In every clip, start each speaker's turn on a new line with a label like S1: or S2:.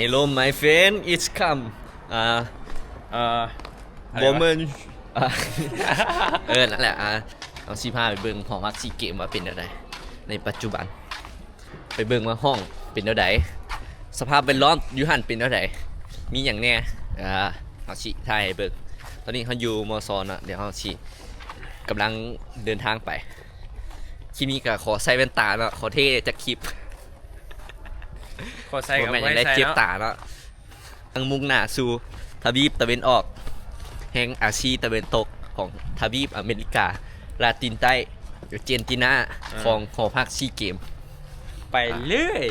S1: Hello my friend it's come moment นั่นแหละเอาซีพาไปเบิ่งหอพักซีเกมว่าเป็นอะไรในปัจจุบันไปเบิ่งว่าห้องเป็นอะไรสภาพเป็นร้อนยูหันเป็นอะไรมีอย่างแน่เอาชีถ่ายให้เบิ่งตอนนี้เขาอยู่มอซอนอ่ะเดี๋ยวเขาชีกำลังเดินทางไปคลิปนี้ก็ขอใส่แว่นตาเนาะขอเท่จากคลิป
S2: ขอใส่กับ
S1: ไม่
S2: ไม่
S1: ได้
S2: ใส่
S1: เจ็บ
S2: เนาะ
S1: ตาเนาะทางมุ่งหน้าสู่ทวีปตะวันออกแห่งอาชีตะวันตกของทวีปอเมริกาลาตินใต้อาร์เจนตินาของหอพักซีเกม
S2: ไปเรื่อย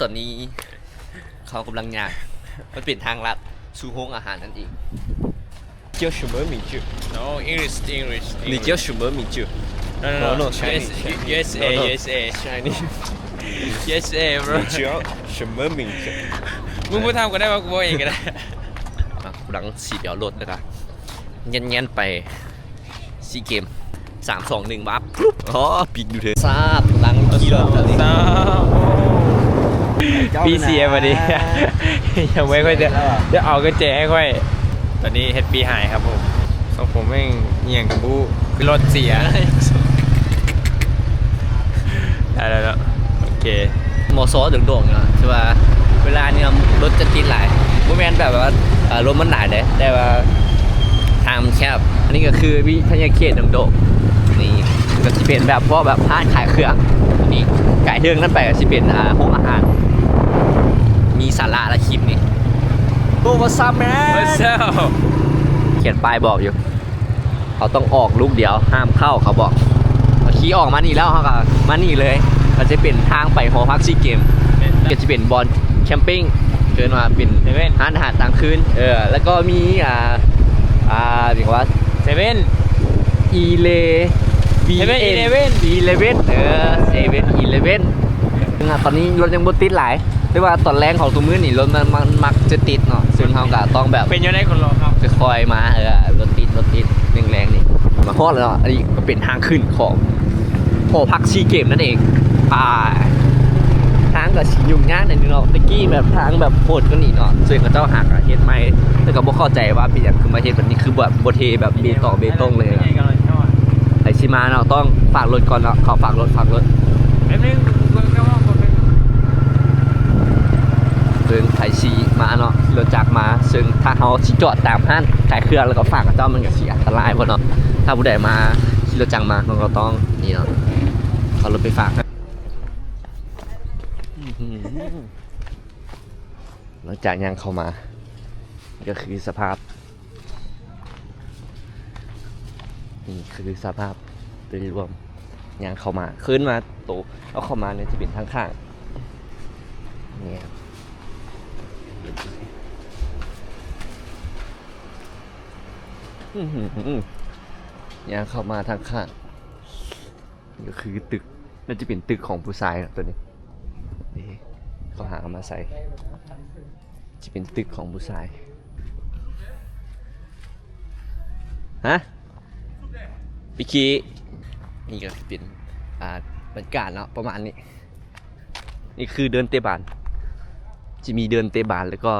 S1: ตอนนี้เขากำลังย่างมันเป็นทางลัดสู่ห้องอาหารนั่นเองเจียวชูเมอร์มิจู
S2: no English
S1: นี่เจียวชูเมอร์มิจู
S2: no
S1: no
S2: Chinese USA USA
S1: Chinese
S2: USA bro
S1: เจียวชูเมอร์มิจู
S2: มึงพูดทำก็ได้ว่ากูบอกเองก็ได้
S1: กำลังสีเดียวรถนะครับเงี้ยไปซีเกม3-2-1วับอ๋อปิดดูเถอะทราบหลังขี่รถตอนนี้
S2: พี่เสียมาดิยังไม่ค่อยจะเอากระเจให้ค่อยตอนนี้เฮดปีหายครับผมของผมแม่งเหี่ยงกับบูคือรถเสียได้แล้วโอเค
S1: มอซอโด่งๆเนาะใช่ป่ะเวลาเนี่ยรถจะติดหลายโมเมนต์แบบว่ารถมันหลายเลยแต่ว่าทางมันแคบอันนี้ก็คือวิทยาเขตโด่งๆนี่ก็จะเป็นแบบพวกแบบร้านขายเครื่องนี่ไก่เทืองนั่นไปก็จะเป็นห้องอาหารมีสาระและคลิปนี่โอ้วอซัมแมน
S2: What's up
S1: เขียนป้ายบอกอยู่เขาต้องออกลูกเดียวห้ามเข้าเขาบอกขี่ออกมานี่แล้วเขาก็มานี่เลยมันจะเป็นทางไปหอพักซีเกมก็จะเป็นบอลแคมปิ้งเกินมาเป็นร้านอาหารต่างคืนแล้วก็มีเรียกว่า
S2: เซเว่น
S1: อีเลวีเอ็นอีเลเว่นเซเว่นอีเลเว่นตอนนี้รถยังบดติดหลายเรียกว่าตอนแรงของตัวมือนี่รถมันมักจะติดเนาะซึ่งเขาก็ต้องแบบ
S2: เป็นยังไงคนรอครับ
S1: คอยมารถติดแรงๆนี่มาฮอดแล้วอันนี้ก็เป็นทางขึ้นของหอพักซีเกมนั่นเองทางก็สิยุ่งยากหน่อยนึงเนาะตะกี้แบบทางแบบโหดก็นี่เนาะซึ่งเขาเจ้าหักเฮ็ดใหม่แต่ก็บ่เข้าใจว่าเป็นหยังคือมาเฮ็ดแบบนี้คือแบบบ่เทแบบเบตงเลยไอ้สิมาเนาะต้องฝากรถก่อนเนาะขอฝากรถ
S2: แป๊บนึงก็ว่าผมเป็น
S1: เบิ่งไผสิมาเนาะรถจักรมาซึ่งถ้าเฮาสิจอดตามห้านขายเครื่องแล้วก็ฝากกับเจ้ามันก็สิอันตรายบ่เนาะถ้าผู้ใดมาขี่รถจักรมาเราก็ต้องนี่เนาะเอารถไปฝากหลังจากยังเข้ามาก็คือสภาพนี่คือสภาพโดยรวมยังเข้ามาขึ้นมาโตเอาเข้ามาเนี่ยจะเป็นทางข้างนี่ครับยังเข้ามาทางข้างก็คือตึกน่าจะเป็นตึกของผู้ชายตัวนี้นี่เขาหามาใส่จะเป็นตึกของผู้ชายฮะพี่คีนี่ก็เป็นบรรยากาศเนาะประมาณนี้นี่คือเดินเตะบานจะมีเดินเตะบานแล้วก็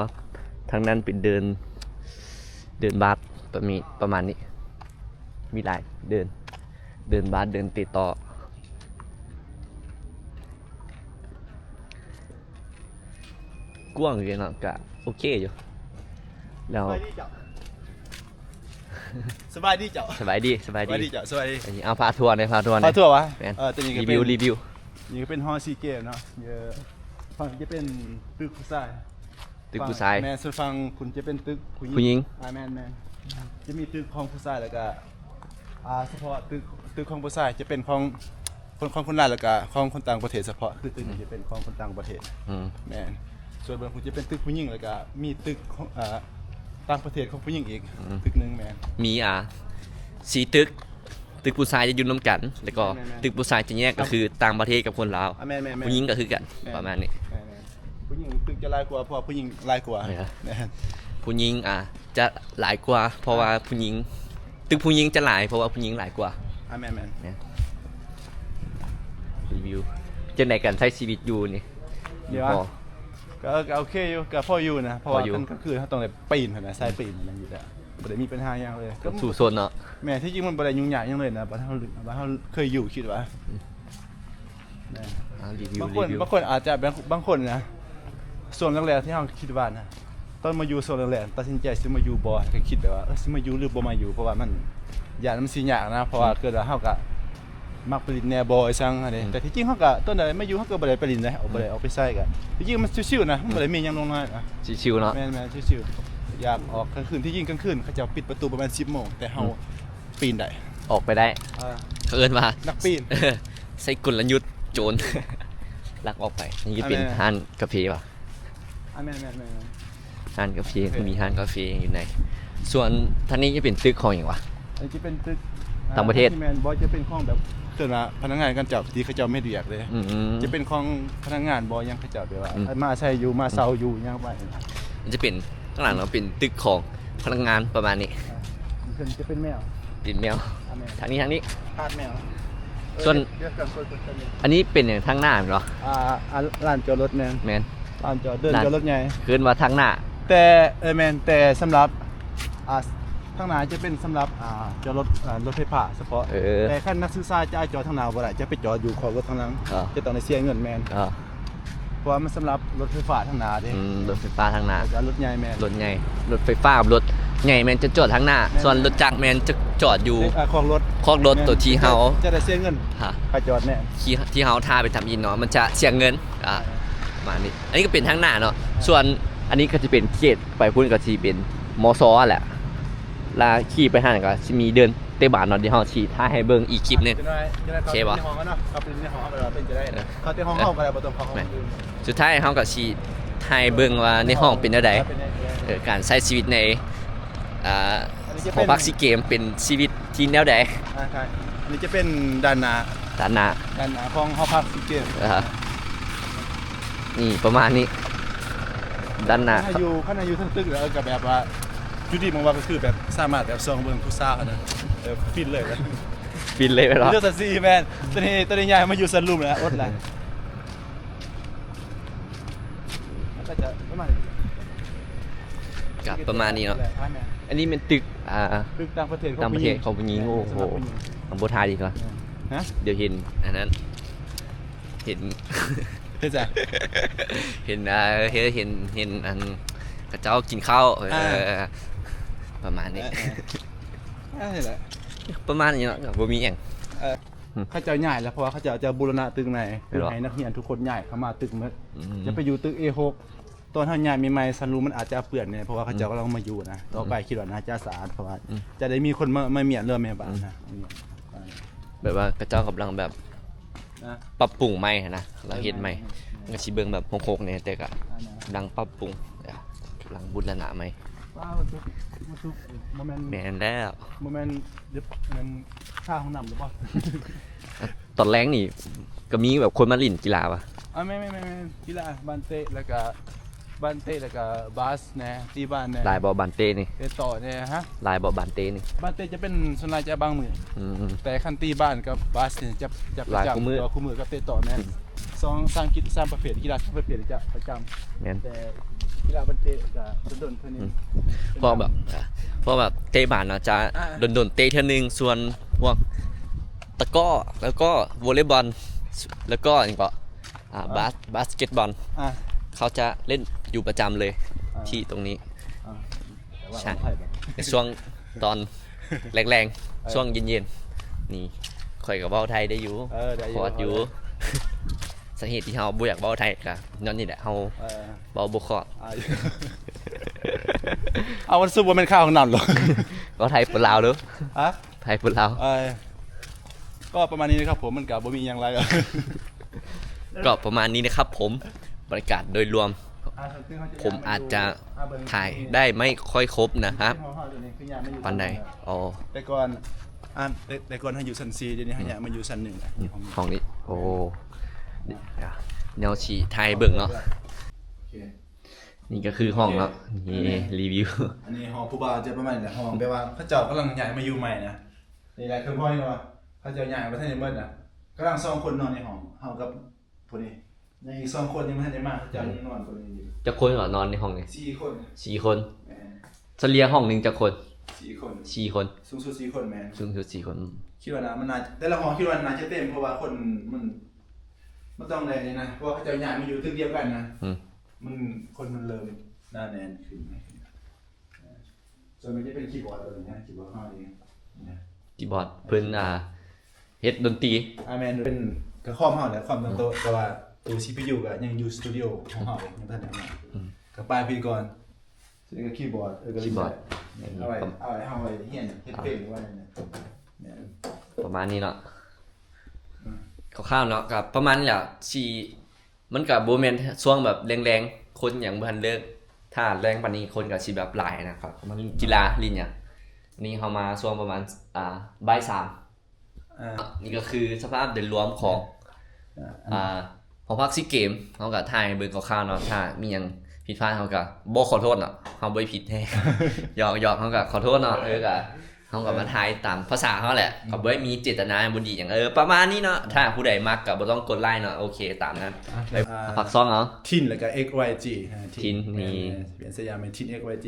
S1: ทางนั้นเป็นเดินบาสประมาณนี้มีหลายเดินบาสเดินเตะต่อกว้างอยู่เนาะกะโอเคอยู่แล้ว
S3: สบายดีเจ้า
S1: สบายดี
S3: สบายดีเจ้าสบายดี
S1: อันนี้เอาพาทัวร์เลยพาทัวร์
S3: พาทั่ววะ
S1: แมน
S3: ตัวนี้ก็
S1: รี
S3: เป็น
S1: วิว
S3: นี่ก็เป็นฮอซีเกมเนาะเยอะฝั่งจะเป็นตึกผู้ชาย
S1: ตึกผู้ชาย
S3: แม่ส่วนฝั่งคุณจะเป็นตึก
S1: ผู้หญิง
S3: แมนจะมีตึกของผู้ชายแล้วก็เฉพาะตึกของผู้ชายจะเป็นของคนลาวแล้วก็ของคนต่างประเทศเฉพาะคือตึกนี้จะเป็นของคนต่างประเทศ แมนส่วนบางคุณจะเป็นตึกผู้หญิงแล้วก็มีตึกของต่างประเทศของผู้หญิงอีกตึกหนึงแมน
S1: มี4ตึกผู้ชายจะอยู่ร่วมกัน แล้วก็
S3: แม่น
S1: ตึกผู้ชายจะแยกก็คือต่างประเทศกับคนลาว
S3: แมน
S1: ผู้หญิงก็คือกันประมาณนี้
S3: แม่นผู้หญิงตึกจะลายกว่าเพราะว่าผู้หญิงลายกว่า
S1: เหรอ
S3: แม่น
S1: ผู้หญิงจะหลายกว่า เพราะว่าผู้หญิงตึกผู้หญิงจะหลายเพราะว่าผู้หญิงหลายกว่า
S3: แมน
S1: รีวิวจังไหนกันใช้ชีวิตอยู่นี่
S3: เดี๋ยว
S1: พอ
S3: ก็โอเคอยู่ก็พออยู่นะเพราะว่าก็คือเขาต้องได้ปีนนะสายปีนอะไรอยู่แล้วบ่ได้มีปัญหาหยังเลย
S1: ก็สู่โซนเนาะ
S3: แม่ที่จริงมันบ่ได้ยุ่งยากหยังเลยนะบ่าเฮาเคยอยู่คิดว่าแม่
S1: รีวิว
S3: บางคนอาจจะบางคนนะส่วนแรกๆที่เฮาคิดว่านะตอนมาอยู่ส่วนแรกๆตัดสินใจสิมาอยู่บ่ก็คิดแบบว่าสิมาอยู่หรือบ่มาอยู่เพราะว่ามันยากมันสิยากนะเพราะว่าเกิดว่าเฮาก็มักไปลินแหน่บ่ไอ้ซังอันนี้แต่ที่จริงเฮาก็ตอนใดมาอยู่เฮาก็บ่ได้ไปลินนะบ่ได้ออกไปไสกันที่จริงมันชิวๆนะมันบ่ได้มีหยังลงน้อยนะ
S1: ชิวๆเนาะ
S3: แม่นๆชิวๆอยากออกกลางคืนที่จริงกลางคืนเขาจะปิดประตูประมาณ 10:00 นแต่เฮาปีนได้
S1: ออกไปได้เขาเอิ้นว่า
S3: นักปีน
S1: ใส่กลยุทธ์โจร ลักออกไปนี่เป็นห้านกาแฟป่ะ
S3: แม่นๆ
S1: ห้านกาแฟมีห้านกาแฟอยู่ในส่วนท่างนี้จะเป็นตึกของอย่างวะ
S3: อันนี้จะเป็นตึก
S1: ต่างประเทศ
S3: ที่แมนบอยจะเป็นของแบบเกิดมาพนักงานกันจับที่เขาเจ้าไม่เรียกเลย จะเป็นของพนักงานบอยยังเขาเจ้าแบบว่ามาใช้อยู่มาเซาอยู่ยังไป
S1: มันจะเป็นข้างหลังเราเป็นตึกของพนักงานประมาณนี้
S3: มันจะเป็นแมว
S1: ดินแมว
S3: แมว
S1: ทางนี้
S3: คาดแมว
S1: ส่วน
S3: เรียกกันส่วนกันนี่
S1: อันนี้เป็นอย่างทางหน้าเหรอ
S3: ร้านจอดรถแมน
S1: แมน
S3: ร้านจอดเดินจอดรถใหญ่
S1: ขึ้นมาทางหน้า
S3: แต่แมนแต่สำหรับทางหน้าจะเป็นสำหรับจอดรถรถไฟฟ้าเฉพาะแต่ขั้นนักศึกษาจะจอดทางหน้าบ่ได้จะไปจอดอยู่ขอบรถทางหลังจะต้องได้เสียเงินแมนเพราะว่ามันสำหรับรถไฟฟ้าทางหน้าเด้
S1: รถไฟฟ้าทางหน้า
S3: แล้วก็รถใหญ่แมน
S1: รถใหญ่รถไฟฟ้ากับรถใหญ่แมนจะจอดทางหน้า ส่วนรถจักรแมนจะจอดอยู่
S3: ของรถ
S1: คอกรถตัวที่เฮา
S3: จะได้เสียเงิน
S1: ฮะ
S3: ไปจอดแน่
S1: ที่เฮาท่าไปทำอินเนาะมันจะเสียเงินประมาณนี้อันนี้ก็เป็นทางหน้าเนาะส่วนอันนี้ก็จะเป็นเขตไปพุ่นก็สิเป็นมซแหละลาขี่ไปห้างก็สิมีเดินเตะบานเนาะเดี๋ยวเฮาสิท่าให้เบิ่งอีกคลิปหนึง
S3: จะได้
S1: โอเคปะ
S3: ในห้องกันเนาะเขาเป็นในห้องก็เป็นจะได้เขาเต็มห้องเข้าก็ได้บ่ต้องเข้าห้องอื่น
S1: สุดท้ายเฮาก็สิให้เบิ่งว่าในห้องเป็นจังได
S3: เป็นใน
S1: การใช้ชีวิตในหอพักซีเกมเป็นชีวิตที่แนวใด
S3: ใช่อันนี้จะเป็นด้านหน้า
S1: ด้านหน้า
S3: ของหอพักซีเกม
S1: นี่ประมาณนี้ด้านหน้า
S3: ข้างในอยู่ทั้งตึกแล้วก็แบบว่าจุดที่มองว่าก็คือแบบสามารถแบบส่องเบิ่งผู้สาวนะฟินเลยนะ
S1: บินเลยไปหรอ
S3: เลือกสันซีแมนตอนนี้ยายมาอยู่ซันรูมแล้วอดแล้วก็จะประมาณนี้
S1: กับประมาณนี้เนาะอันนี้เป็นตึก
S3: ตึกต่างประเทศ
S1: ต่างประเทศเขาเป็นยิงโอ้โหทำโบทายดีกว่า
S3: ฮะ
S1: เดี๋ยวเห็นอันนั้นเห็น
S3: เฮ็ดจ้ะ
S1: เห็นเห็นอันกระเจ้ากินข้าวประมาณนี้
S3: นี่แหละ
S1: ประมาณนี้เนาะบ่มีอย่าง
S3: เขาจะย้ายแล้วเพราะว่าเขาจะบูรณะตึกไหนให้นักเรียนทุกคนย้ายเข้ามาตึกมื้อจะไปอยู่ตึก A6 ตอนเฮาย้ายใหม่ๆซันรูมันอาจจะเปื้อนเนี่ยเพราะว่าเขาจะกำลังมาอยู่นะต่อไปคิดว่าน่าจะสะอาดเพราะว่าจะได้มีคนมาเมียนเรื่องแม่บ้านนะ
S1: แบบว่ากระเจ้ากำลังแบบปรับปรุงใหม่นะเราเห็นใหม่ก็สิเบิ่งแบบโคกๆเนี่ยแต่ก็กำลังปรับปรุงกำลังบูรณะใหม่
S3: ว้าวมันทุกโมเมนต์
S1: แม่นแล้ว
S3: โมเมนต์เดี๋ยวมันข้าวของน้ำหรือเปล่า
S1: ตอนแรกนี่ก็มีแบบคนมาลิ่นกีฬาป่ะ
S3: ไม่กีฬาบานเตะแล้วก็บานเตะแล้วก็บาสนะตีบ้านนะ
S1: ลายบอลบานเต้นี่
S3: เตะต่อเนี่ยฮะ
S1: ลายบอลบานเต้นี่
S3: บานเตะจะเป็นส่วนใหญ่จะบางมือ
S1: อืม
S3: แต่คันตีบ้านกับบาสเนี่ยจะประ
S1: หลาย
S3: จำ
S1: คู่มือ
S3: ตัวคู่มือกับเตะต่อแม่สองสร้างกิจสร้างประเภทกีฬาสร้างประเภทจะประจ
S1: แม่น
S3: ำแต่กีฬาบานเตะจะโดนๆเท่านี้
S1: เพราะแบบเตะบานเนาะจะโดนๆเตะเท่านึงส่วนพวกตะกร้อแล้วก็วอลเลย์บอลแล้วก็นี่ก็บาสเกตบอล
S3: อ่ะ
S1: เขาจะเล่นอยู่ประจำเลยที่ตรงนี้
S3: แต่ว่า
S1: ใช่
S3: ของไทยแบบ
S1: ในช่วงตอนแรงๆช่วงเย็นๆนี่ข่อยกับเว้าไทยได้อยู่
S3: ได้
S1: พอดอยู่ สาเหตุที่เฮาบ่อยากเว้าไทยก็ย้อนนี่แหละเฮาเว้าบ่คล่อง
S3: เอาวันซุปว่าเป็นข้าวของน้ำหรอ
S1: เว้าไทยปนลาวเด้อ
S3: ฮะ
S1: ไทยปนลาว
S3: ก็ประมาณนี้นะครับผมมันกับบ่มีอย่างไร
S1: ก็ประมาณนี้นะครับผมบรรยากาศโดยรวมผมอาจจะถ่ายได้ไม่ค่อยครบนะครับปันใดอ๋อ
S3: แต่ก่อนแต่ก่อนให้อยู่ชั้น4เดี๋ยวนี้ให้มาอยู่ชั้น1แล้ว
S1: ห้องนี้โอ้แนวฉีไทยเบิ่งเนาะนี่ก็คือห้องเนาะนี่รีวิว
S3: อันนี้ห้องผู้บ่าวจะประมาณนี้แหละห้องแปลว่าเขาเจ้ากำลังย้ายมาอยู่ใหม่นะนี่แหละคือพ่อนี่ว่าเขาเจ้าย้ายมาที่นี่เบิดน่ะกำลัง2คนนอนในห้องเฮากับผู้นี้ ยังอีก2คนยังไม่ทันได้มาเขาเจ้ายังนอนคนนี้อยู่
S1: จะคนเหรอนอนในห้องนี้
S3: 4 คน
S1: 4 คน
S3: แม่น
S1: เฉลี่ยห้องหนึงจะคน
S3: 4 คน
S1: 4 คน
S3: สูงสุด4 คนแม่น
S1: ซึ่งคือ4 คน
S3: คิดว่านะมันน่าแต่ละห้องคิดว่าน่าจะเต็มเพราะว่าคนมันต้องได้นี่นะเพราะว่าเขาเจ้าย้ายมาอยู่ตึกเดียวกันนะ
S1: อืม
S3: มันคนมันเริ่มหน้าแน่นขึ้นส่วนมันจะเป็นคีย์บอร์ดตัวนี้นะคีย์บอร์ดข้างนี้นะ
S1: คีย์บอร์ดเพิ่นเฮ็ดดนตรี
S3: แมนเป็นกระคอมเฮาแหละคอมตั้งโต๊ะแต่ว่าตัว CPU ก็ยังอยู่สตูดิโอของเฮายังทันได้มากับปลายปีก่อนซึ่งก็คีย์บอร์ดก็
S1: คีย์บอร์ด
S3: เอาไว้เฮาไว้เฮียนเฮ็ดเพลงไว้เนี่ยแม่น
S1: ประมาณนี้เนาะคร่าวๆเนาะกับประมาณนี้แหละมันก็บ่แม่นช่วงแบบแรงๆคนหยังบ่ทันเลิกถ้าแรงปานนี้คนก็สิแบบหลายนะครับมันกีฬาลินหยังนี่เฮามาช่วงประมาณบ่าย 3นี่ก็คือสภาพโดยรวมของหอพักซีเกมเฮาก็ถ่ายเบิ่งคร่าวๆเนาะถ้ามีหยังผิดพลาดเฮาก็บ่ขอโทษเนาะเฮาบ่ได้ผิดแท้ หยอกๆเฮาก็ขอโทษเนาะก็เฮาก็มาถ่ายตามภาษาเฮาแหละก็บ่ได้มีเจตนาบ่ดีหยังประมาณนี้เนาะถ้าผู้ใดมักก็บ่ต้องกดไลค์เนาะโอเคตามนั้นผักซองเอา
S3: ทินแล้วก็ XYG
S1: ทินนี่
S3: เปลี่ยนสยามเป็นทิน XYG